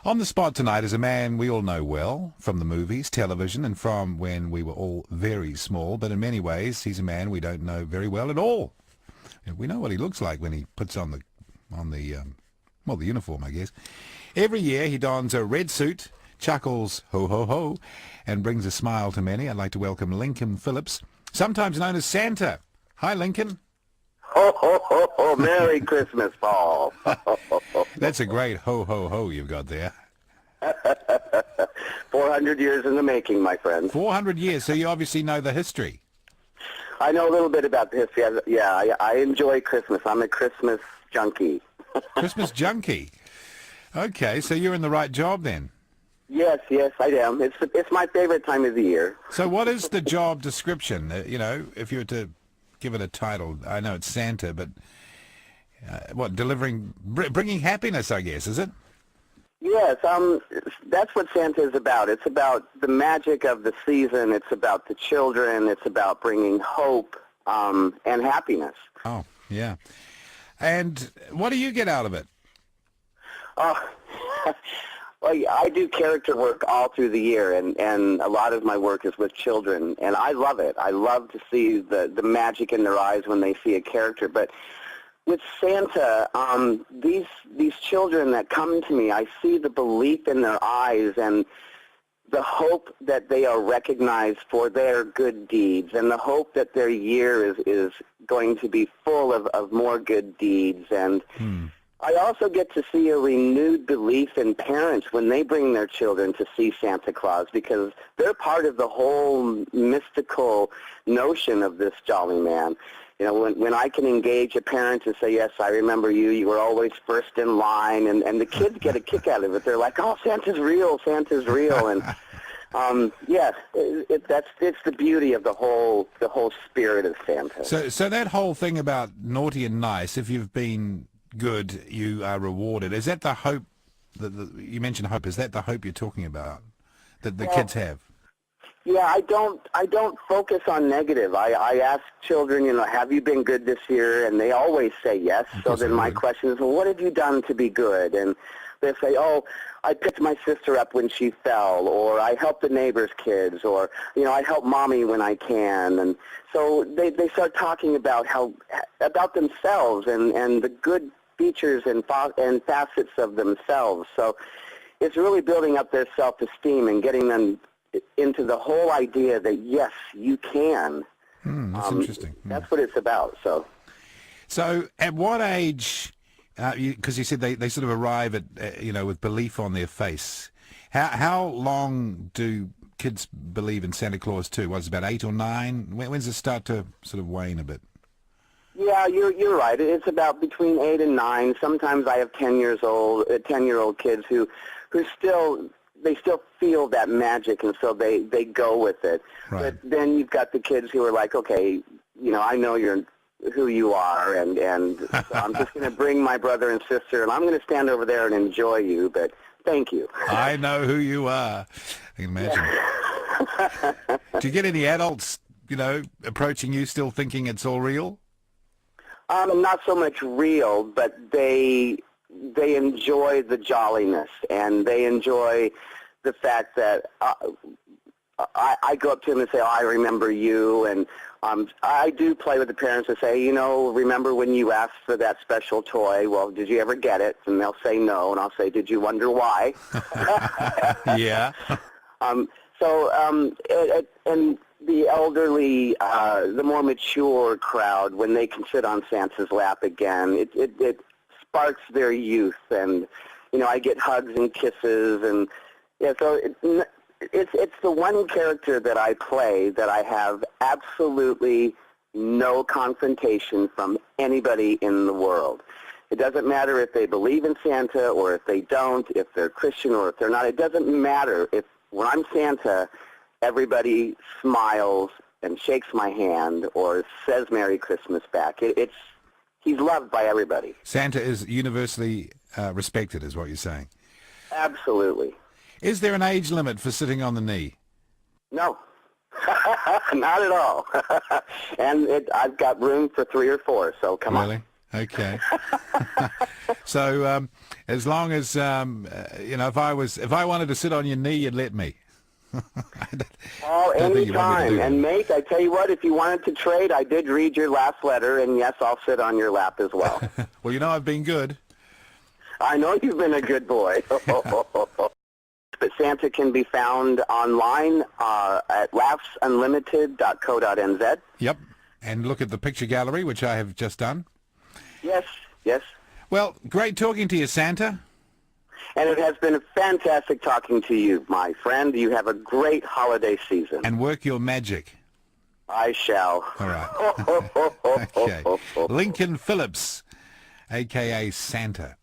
On the spot tonight is a man we all know well from the movies, television, and from when we were all very small, but in many ways he's a man we don't know very well at all. We know what he looks like when he puts on the uniform, I guess. Every year he dons a red suit, chuckles ho ho ho, and brings a smile to many. I'd like to welcome Lincoln Phillips, sometimes known as Santa. Hi, Lincoln. Ho, ho, ho, ho. Merry Christmas, Paul. That's a great ho ho ho you've got there. 400 years in the making, my friend. 400 years, so you obviously know the history. I know a little bit about the history. I enjoy Christmas. I'm a Christmas junkie. Christmas junkie. Okay, so you're in the right job then. Yes, I am. It's my favorite time of the year. So what is the job description? If you were to give it a title, I know it's Santa, but bringing happiness, I guess, is it? Yes, that's what Santa is about. It's about the magic of the season. It's about the children. It's about bringing hope and happiness. Oh, yeah. And what do you get out of it? Well, I do character work all through the year, and a lot of my work is with children, and I love it. I love to see the magic in their eyes when they see a character. But with Santa, these children that come to me, I see the belief in their eyes and the hope that they are recognized for their good deeds, and the hope that their year is going to be full of more good deeds. And I also get to see a renewed belief in parents when they bring their children to see Santa Claus, because they're part of the whole mystical notion of this jolly man. When I can engage a parent and say, yes, I remember you, you were always first in line, and the kids get a kick out of it. They're like, oh, Santa's real, Santa's real. And it's the beauty of the whole spirit of Santa. So that whole thing about naughty and nice, if you've been good, you are rewarded. Is that the hope you mentioned hope? Is that the hope you're talking about that the kids have? Yeah, I don't focus on negative. I ask children, have you been good this year? And they always say yes. So then my question is, well, what have you done to be good? And they say, oh, I picked my sister up when she fell, or I helped the neighbor's kids, or, I help mommy when I can. And so they start talking about themselves and the good features and facets of themselves. So it's really building up their self-esteem and getting them into the whole idea that, yes, you can. That's interesting. That's what it's about. So at what age, because you said they sort of arrive at, with belief on their face, how long do kids believe in Santa Claus too? Was it about 8 or 9? When does it start to sort of wane a bit? Yeah, you're right. It's about between 8 and 9. Sometimes I have 10-year-old kids who still feel that magic, and so they go with it. Right. But then you've got the kids who are like, okay, I know you're who you are, and so I'm just going to bring my brother and sister, and I'm going to stand over there and enjoy you, but thank you. I know who you are. I can imagine. Do you get any adults, approaching you still thinking it's all real? Not so much real, but they enjoy the jolliness, and they enjoy the fact that I go up to them and say, oh, I remember you, and I do play with the parents and say, remember when you asked for that special toy? Well, did you ever get it? And they'll say no, and I'll say, did you wonder why? Yeah. And the elderly, the more mature crowd, when they can sit on Santa's lap again, it sparks their youth, and I get hugs and kisses, and so it's the one character that I play that I have absolutely no confrontation from anybody in the world. It doesn't matter if they believe in Santa or if they don't, if they're Christian or if they're not. It doesn't matter. When I'm Santa, everybody smiles and shakes my hand or says Merry Christmas back. He's loved by everybody. Santa is universally respected, is what you're saying. Absolutely. Is there an age limit for sitting on the knee? No. Not at all. And I've got room for 3 or 4, so come on. Really? Okay. So as long as if I wanted to sit on your knee, you'd let me. Oh, Don't think you want me to anytime. do that. And mate, I tell you what, if you wanted to trade, I did read your last letter, and yes, I'll sit on your lap as well. Well, I've been good. I know you've been a good boy. But Santa can be found online at laughsunlimited.co.nz. Yep. And look at the picture gallery, which I have just done. Yes, yes. Well, great talking to you, Santa. And it has been fantastic talking to you, my friend. You have a great holiday season. And work your magic. I shall. All right. Okay. Lincoln Phillips, a.k.a. Santa.